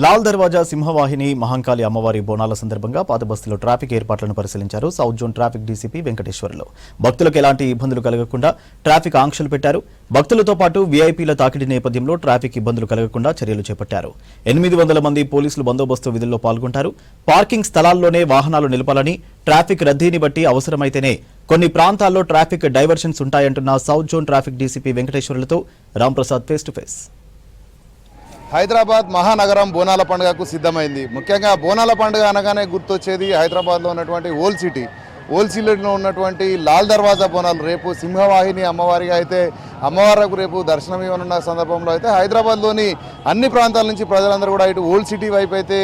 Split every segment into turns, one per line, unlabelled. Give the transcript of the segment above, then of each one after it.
లాల్ దర్వాజా సింహవాహిని మహంకాళి అమ్మవారి బోనాల సందర్భంగా పాతబస్తీలో ట్రాఫిక్ ఏర్పాట్లను పరిశీలించారు south zone traffic DCP Venkateswarlu. భక్తులకు ఎలాంటి ఇబ్బందులు కలగకుండా ట్రాఫిక్ ఆంక్షలు పెట్టారు. భక్తులతో పాటు వీఐపీల తాకిడి నేపథ్యంలో ట్రాఫిక్ ఇబ్బందులు కలగకుండా చర్యలు చేపట్టారు. 800 మంది పోలీసులు బందోబస్తు విధుల్లో పాల్గొంటారు. పార్కింగ్ స్థలాల్లోనే వాహనాలు నిలపాలని, ట్రాఫిక్ రద్దీని బట్టి అవసరమైతేనే కొన్ని ప్రాంతాల్లో ట్రాఫిక్ డైవర్షన్స్ ఉంటాయంటున్న సౌత్ జోన్ ట్రాఫిక్ డీసీపీ వెంకటేశ్వర్లతో Ramprasad face to face.
Hyderabad మహానగరం బోనాల పండుగకు సిద్ధమైంది. ముఖ్యంగా బోనాల పండుగ అనగానే గుర్తొచ్చేది హైదరాబాద్లో ఉన్నటువంటి ఓల్డ్ సిటీలో ఉన్నటువంటి లాల్ దర్వాజా బోనాలు. రేపు సింహవాహిని అమ్మవారిగా అయితే అమ్మవారికి రేపు దర్శనం ఇవ్వనున్న సందర్భంలో అయితే హైదరాబాద్లోని అన్ని ప్రాంతాల నుంచి ప్రజలందరూ కూడా ఇటు ఓల్డ్ సిటీ వైపు అయితే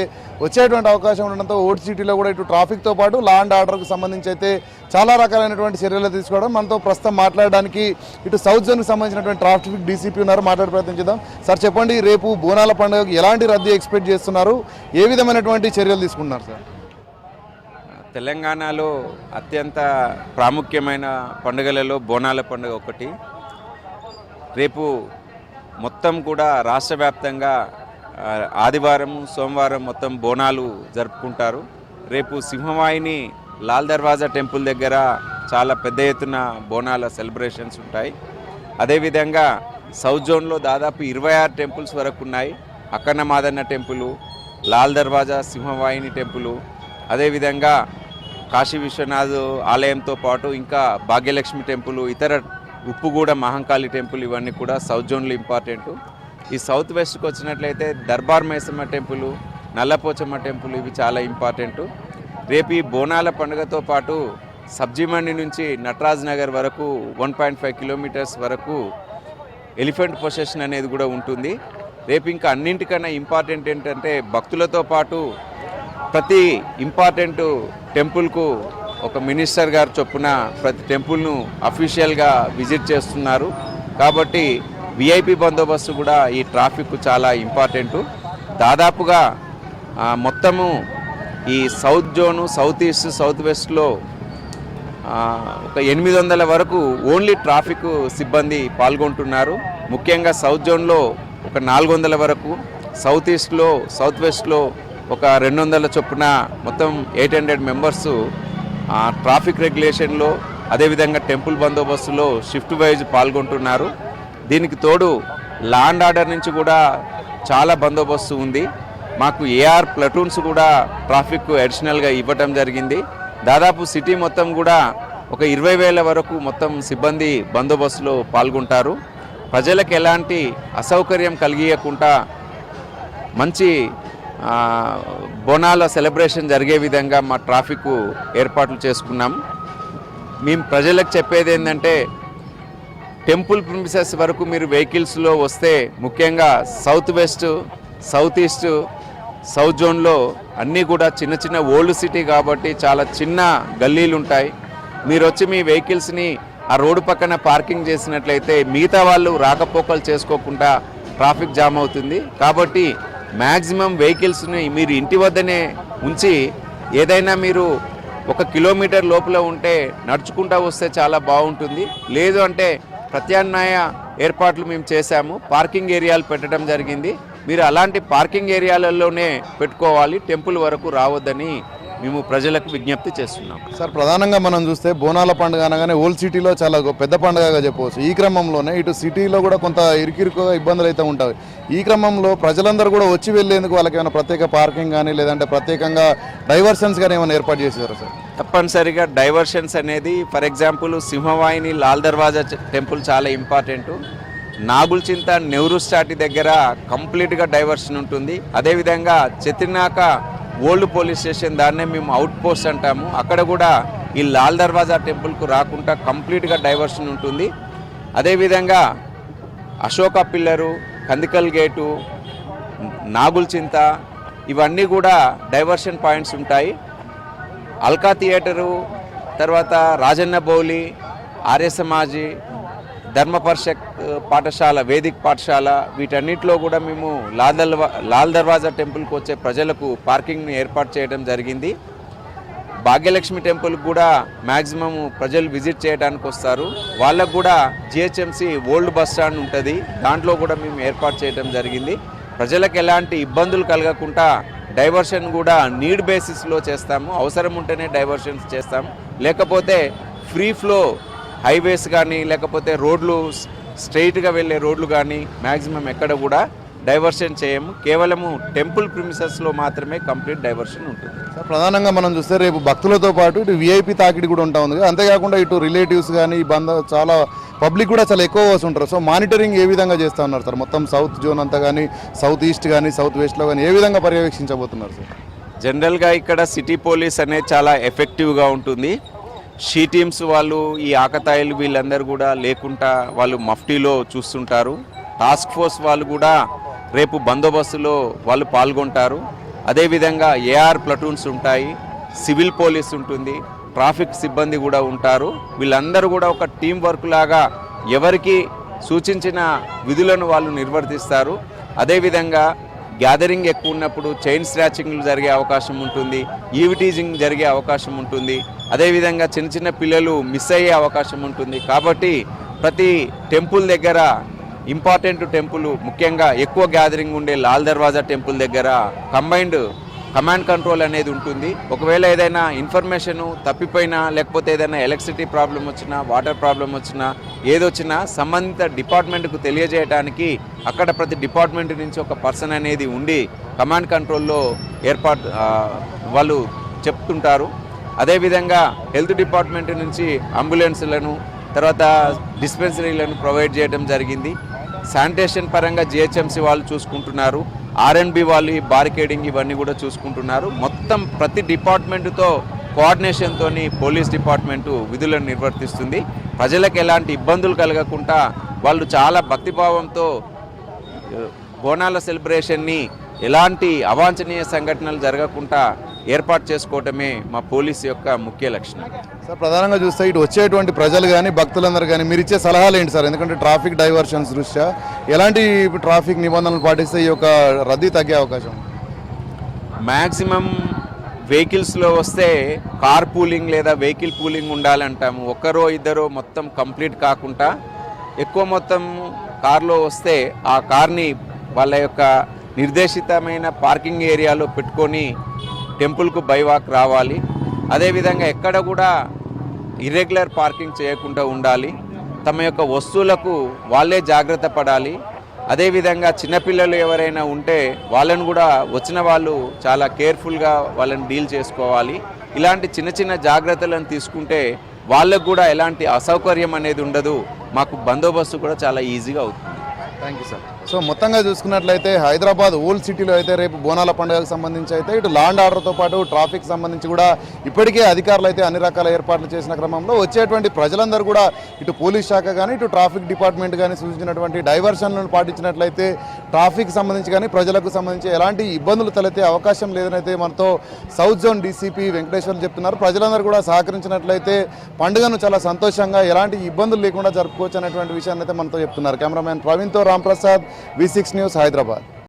వచ్చేటువంటి అవకాశం ఉండడంతో ఓల్డ్ సిటీలో కూడా ఇటు ట్రాఫిక్తో పాటు లా అండ్ ఆర్డర్కు సంబంధించి అయితే చాలా రకాలైనటువంటి చర్యలు తీసుకోవడం. మనతో ప్రస్తుతం మాట్లాడడానికి ఇటు సౌత్ జోన్కి సంబంధించినటువంటి ట్రాఫిక్ డీసీపీ ఉన్నారు. మాట్లాడే ప్రయత్నం చేద్దాం. సార్ చెప్పండి, రేపు బోనాల పండుగకు ఎలాంటి రద్దీ ఎక్స్పెక్ట్ చేస్తున్నారు, ఏ విధమైనటువంటి చర్యలు తీసుకుంటున్నారు సార్?
తెలంగాణలో అత్యంత ప్రాముఖ్యమైన పండుగలలో బోనాల పండుగ ఒకటి. రేపు మొత్తం కూడా రాష్ట్ర వ్యాప్తంగా ఆదివారం సోమవారం మొత్తం బోనాలు జరుపుకుంటారు. రేపు సింహవాహిని లాల్ దర్వాజా టెంపుల్ దగ్గర చాలా పెద్ద ఎత్తున బోనాల సెలబ్రేషన్స్ ఉంటాయి. అదేవిధంగా సౌత్ జోన్లో దాదాపు 26 టెంపుల్స్ వరకు ఉన్నాయి. అక్కన్న మాదన్న టెంపుల్, లాల్ దర్వాజా సింహవాహిని టెంపుల్, అదేవిధంగా కాశీ విశ్వనాథ్ ఆలయంతో పాటు ఇంకా భాగ్యలక్ష్మి టెంపుల్, ఇతర ఉప్పుగూడ మహంకాళి టెంపుల్, ఇవన్నీ కూడా సౌత్ జోన్లో ఇంపార్టెంట్. ఈ సౌత్ వెస్ట్కి వచ్చినట్లయితే దర్బార్ మైసమ్మ టెంపుల్, నల్లపోచమ్మ టెంపుల్, ఇవి చాలా ఇంపార్టెంట్. రేపు ఈ బోనాల పండుగతో పాటు సబ్జీమండి నుంచి నటరాజ్ నగర్ వరకు 1.5 కిలోమీటర్స్ వరకు ఎలిఫెంట్ ప్రొసెషన్ అనేది కూడా ఉంటుంది. రేపు ఇంకా అన్నింటికన్నా ఇంపార్టెంట్ ఏంటంటే భక్తులతో పాటు ప్రతి ఇంపార్టెంట్ టెంపుల్కు ఒక మినిస్టర్ గారు చొప్పున ప్రతి టెంపుల్ను అఫీషియల్గా విజిట్ చేస్తున్నారు. కాబట్టి విఐపి బందోబస్తు కూడా ఈ ట్రాఫిక్ చాలా ఇంపార్టెంటు. దాదాపుగా మొత్తము ఈ south zone, south east, south వెస్ట్లో ఒక 800 వరకు ఓన్లీ ట్రాఫిక్ సిబ్బంది పాల్గొంటున్నారు. ముఖ్యంగా సౌత్ జోన్లో ఒక 400 వరకు, సౌత్ ఈస్ట్లో, సౌత్ వెస్ట్లో ఒక 200 చొప్పున మొత్తం 800 మెంబర్సు ట్రాఫిక్ రెగ్యులేషన్లో, అదేవిధంగా టెంపుల్ బందోబస్తులో షిఫ్ట్ వైజ్ పాల్గొంటున్నారు. దీనికి తోడు లా అండ్ ఆర్డర్ నుంచి కూడా చాలా బందోబస్తు ఉంది. మాకు ఏఆర్ ప్లటూన్స్ కూడా ట్రాఫిక్ అడిషనల్గా ఇవ్వటం జరిగింది. దాదాపు సిటీ మొత్తం కూడా ఒక 20,000 వరకు మొత్తం సిబ్బంది బందోబస్తులో పాల్గొంటారు. ప్రజలకు ఎలాంటి అసౌకర్యం కలిగియకుండా మంచి బోనాల సెలబ్రేషన్ జరిగే విధంగా మా ట్రాఫిక్ ఏర్పాట్లు చేసుకున్నాం. మేము ప్రజలకు చెప్పేది ఏంటంటే, టెంపుల్ ప్రిమిసెస్ వరకు మీరు వెహికల్స్లో వస్తే, ముఖ్యంగా south west, south east, south జోన్లో అన్నీ కూడా చిన్న చిన్న ఓల్డ్ సిటీ కాబట్టి చాలా చిన్న గల్లీలు ఉంటాయి. మీరు వచ్చి మీ వెహికల్స్ని ఆ రోడ్డు పక్కన పార్కింగ్ చేసినట్లయితే మిగతా వాళ్ళు రాకపోకలు చేసుకోకుండా ట్రాఫిక్ జామ్ అవుతుంది. కాబట్టి మ్యాక్సిమం వెహికల్స్ని మీరు ఇంటి వద్దనే ఉంచి, ఏదైనా మీరు 1 కిలోమీటర్ లోపల ఉంటే నడుచుకుంటూ వస్తే చాలా బాగుంటుంది. లేదు అంటే ప్రత్యామ్నాయ ఏర్పాట్లు మేము చేశాము. పార్కింగ్ ఏరియాలు పెట్టడం జరిగింది. మీరు అలాంటి పార్కింగ్ ఏరియాలలోనే పెట్టుకోవాలి, టెంపుల్ వరకు రావద్దని మేము ప్రజలకు విజ్ఞప్తి చేస్తున్నాం.
సార్, ప్రధానంగా మనం చూస్తే బోనాల పండుగ అనగానే ఓల్డ్ సిటీలో చాలా పెద్ద పండుగగా చెప్పవచ్చు. ఈ క్రమంలోనే ఇటు సిటీలో కూడా కొంత ఇరుకిరుకుగా ఇబ్బందులు అయితే ఉంటాయి. ఈ క్రమంలో ప్రజలందరూ కూడా వచ్చి వెళ్ళేందుకు వాళ్ళకి ఏమైనా ప్రత్యేక పార్కింగ్ కానీ, లేదంటే ప్రత్యేకంగా డైవర్షన్స్ కానీ ఏమైనా ఏర్పాటు చేశారు సార్?
తప్పనిసరిగా డైవర్షన్స్ అనేది, ఫర్ ఎగ్జాంపుల్ సింహవాహిని లాల్ దర్వాజా టెంపుల్ చాలా ఇంపార్టెంటు. నాగుల్చింత నెహ్రూ స్టాటి దగ్గర కంప్లీట్గా డైవర్షన్ ఉంటుంది. అదేవిధంగా చెత్రినాక ఓల్డ్ పోలీస్ స్టేషన్, దాన్నే మేము అవుట్ పోస్ట్ అంటాము, అక్కడ కూడా ఈ లాల్ దర్వాజా టెంపుల్కు రాకుండా కంప్లీట్గా డైవర్షన్ ఉంటుంది. అదేవిధంగా అశోక పిల్లరు, కందికల్ గేటు, నాగుల్చింత, ఇవన్నీ కూడా డైవర్షన్ పాయింట్స్ ఉంటాయి. అల్కా థియేటరు, తర్వాత రాజన్న బౌలి, ఆర్య సమాజీ, ధర్మ పరిషత్ పాఠశాల, వేదిక్ పాఠశాల, వీటన్నిటిలో కూడా మేము లాల్ దర్వాజా టెంపుల్కి వచ్చే ప్రజలకు పార్కింగ్ని ఏర్పాటు చేయడం జరిగింది. భాగ్యలక్ష్మి టెంపుల్కి కూడా మ్యాక్సిమం ప్రజలు విజిట్ చేయడానికి వస్తారు. వాళ్ళకు కూడా జిహెచ్ఎంసి ఓల్డ్ బస్ స్టాండ్ ఉంటుంది, దాంట్లో కూడా మేము ఏర్పాటు చేయడం జరిగింది. ప్రజలకు ఎలాంటి ఇబ్బందులు కలగకుండా డైవర్షన్ కూడా నీడ్ బేసిస్లో చేస్తాము. అవసరం ఉంటేనే డైవర్షన్స్ చేస్తాం, లేకపోతే ఫ్రీ ఫ్లో హైవేస్ కానీ లేకపోతే రోడ్లు స్ట్రైట్గా వెళ్ళే రోడ్లు కానీ మ్యాక్సిమం ఎక్కడ కూడా డైవర్షన్ చేయము. కేవలము టెంపుల్ ప్రిమిసెస్లో మాత్రమే కంప్లీట్ డైవర్షన్ ఉంటుంది.
సార్, ప్రధానంగా మనం చూస్తే రేపు భక్తులతో పాటు ఇటు విఐపి తాకిడి కూడా ఉంటా ఉంది. అంతేకాకుండా ఇటు రిలేటివ్స్ కానీ చాలా పబ్లిక్ కూడా చాలా ఎక్కువ వస్తుంటారు. సో మానిటరింగ్ ఏ విధంగా చేస్తూ ఉన్నారు సార్? మొత్తం సౌత్ జోన్ అంతా కానీ, సౌత్ ఈస్ట్ కానీ, సౌత్ వెస్ట్లో కానీ ఏ విధంగా పర్యవేక్షించబోతున్నారు సార్?
జనరల్గా ఇక్కడ సిటీ పోలీస్ అనేది చాలా ఎఫెక్టివ్గా ఉంటుంది. షీ టీమ్స్ వాళ్ళు ఈ ఆకతాయిలు వీళ్ళందరూ కూడా లేకుండా వాళ్ళు మఫ్టీలో చూస్తుంటారు. టాస్క్ ఫోర్స్ వాళ్ళు కూడా రేపు బందోబస్తులో వాళ్ళు పాల్గొంటారు. అదేవిధంగా ఏఆర్ ప్లటూన్స్ ఉంటాయి, సివిల్ పోలీస్ ఉంటుంది, ట్రాఫిక్ సిబ్బంది కూడా ఉంటారు. వీళ్ళందరూ కూడా ఒక టీం వర్క్ లాగా ఎవరికి సూచించిన విధులను వాళ్ళు నిర్వర్తిస్తారు. అదేవిధంగా గ్యాదరింగ్ ఎక్కువ ఉన్నప్పుడు చైన్ స్నాచింగ్లు జరిగే అవకాశం ఉంటుంది, ఈవిటీజింగ్ జరిగే అవకాశం ఉంటుంది. అదేవిధంగా చిన్న చిన్న పిల్లలు మిస్ అయ్యే అవకాశం ఉంటుంది. కాబట్టి ప్రతి టెంపుల్ దగ్గర ఇంపార్టెంట్ టెంపుల్, ముఖ్యంగా ఎక్కువ గ్యాదరింగ్ ఉండే లాల్ దర్వాజా టెంపుల్ దగ్గర కంబైన్డ్ కమాండ్ కంట్రోల్ అనేది ఉంటుంది. ఒకవేళ ఏదైనా ఇన్ఫర్మేషన్ తప్పిపోయినా, లేకపోతే ఏదైనా ఎలక్ట్రిసిటీ ప్రాబ్లం వచ్చినా, వాటర్ ప్రాబ్లం వచ్చినా, ఏదొచ్చినా సంబంధిత డిపార్ట్మెంట్కు తెలియజేయడానికి అక్కడ ప్రతి డిపార్ట్మెంట్ నుంచి ఒక పర్సన్ అనేది ఉండి కమాండ్ కంట్రోల్లో వాళ్ళు చెప్తుంటారు. అదేవిధంగా హెల్త్ డిపార్ట్మెంట్ నుంచి అంబులెన్స్లను, తర్వాత డిస్పెన్సరీలను ప్రొవైడ్ చేయడం జరిగింది. శానిటేషన్ పరంగా జిహెచ్ఎంసీ వాళ్ళు చూసుకుంటున్నారు, ఆర్ఎండ్బి వాళ్ళు బారికేడింగ్ ఇవన్నీ కూడా చూసుకుంటున్నారు. మొత్తం ప్రతి డిపార్ట్మెంటుతో కోఆర్డినేషన్తో పోలీస్ డిపార్ట్మెంటు విధులను నిర్వర్తిస్తుంది. ప్రజలకు ఎలాంటి ఇబ్బందులు కలగకుండా వాళ్ళు చాలా భక్తిభావంతో బోనాల సెలబ్రేషన్ని ఎలాంటి అవాంఛనీయ సంఘటనలు జరగకుండా ఏర్పాటు చేసుకోవటమే మా పోలీసు యొక్క ముఖ్య లక్ష్యం.
సార్, ప్రధానంగా చూస్తే ఇటు వచ్చేటువంటి ప్రజలు కానీ, భక్తులందరూ కానీ మీరు ఇచ్చే సలహాలు ఏంటి సార్? ఎందుకంటే ట్రాఫిక్ డైవర్షన్స్ దృష్ట్యా ఎలాంటి ట్రాఫిక్ నిబంధనలు పాటిస్తే ఈ యొక్క రద్దీ తగ్గే అవకాశం?
మ్యాక్సిమం వెహికల్స్లో వస్తే కార్ పూలింగ్ లేదా వెహికల్ పూలింగ్ ఉండాలంటాము. ఒక్కరో ఇద్దరో మొత్తం కంప్లీట్ కాకుండా ఎక్కువ మొత్తం కార్లో వస్తే ఆ కార్ని వాళ్ళ యొక్క నిర్దేశితమైన పార్కింగ్ ఏరియాలో పెట్టుకొని టెంపుల్కు బైవాక్ రావాలి. అదేవిధంగా ఎక్కడ కూడా ఇర్రెగ్యులర్ పార్కింగ్ చేయకుండా ఉండాలి. తమ యొక్క వస్తువులకు వాళ్ళే జాగ్రత్త పడాలి. అదేవిధంగా చిన్నపిల్లలు ఎవరైనా ఉంటే వాళ్ళను కూడా వచ్చిన వాళ్ళు చాలా కేర్ఫుల్గా వాళ్ళని డీల్ చేసుకోవాలి. ఇలాంటి చిన్న చిన్న జాగ్రత్తలను తీసుకుంటే వాళ్ళకు కూడా ఎలాంటి అసౌకర్యం అనేది ఉండదు. మాకు బందోబస్తు కూడా చాలా ఈజీగా అవుతుంది.
Thank you sir. సో మొత్తంగా చూసుకున్నట్లయితే హైదరాబాద్ ఓల్డ్ సిటీలో అయితే రేపు బోనాల పండుగకు సంబంధించి అయితే ఇటు లా అండ్ ఆర్డర్తో పాటు ట్రాఫిక్ సంబంధించి కూడా ఇప్పటికే అధికారులు అయితే అన్ని రకాల ఏర్పాట్లు చేసిన క్రమంలో వచ్చేటువంటి ప్రజలందరూ కూడా ఇటు పోలీస్ శాఖ కానీ, ఇటు ట్రాఫిక్ డిపార్ట్మెంట్ కానీ సూచించినటువంటి డైవర్షన్లను పాటించినట్లయితే ట్రాఫిక్ సంబంధించి కానీ ప్రజలకు సంబంధించి ఎలాంటి ఇబ్బందులు తలెత్తే అవకాశం లేదని అయితే మనతో సౌత్ జోన్ డీసీపీ వెంకటేశ్వర్లు చెప్తున్నారు. ప్రజలందరూ కూడా సహకరించినట్లయితే పండుగను చాలా సంతోషంగా ఎలాంటి ఇబ్బందులు లేకుండా జరుపుకోవచ్చు అనేటువంటి విషయాన్ని అయితే మనతో చెప్తున్నారు. కెమెరామ్యాన్ ప్రవీణ్తో రాంప్రసాద్, V6 న్యూస్, హైదరాబాద్.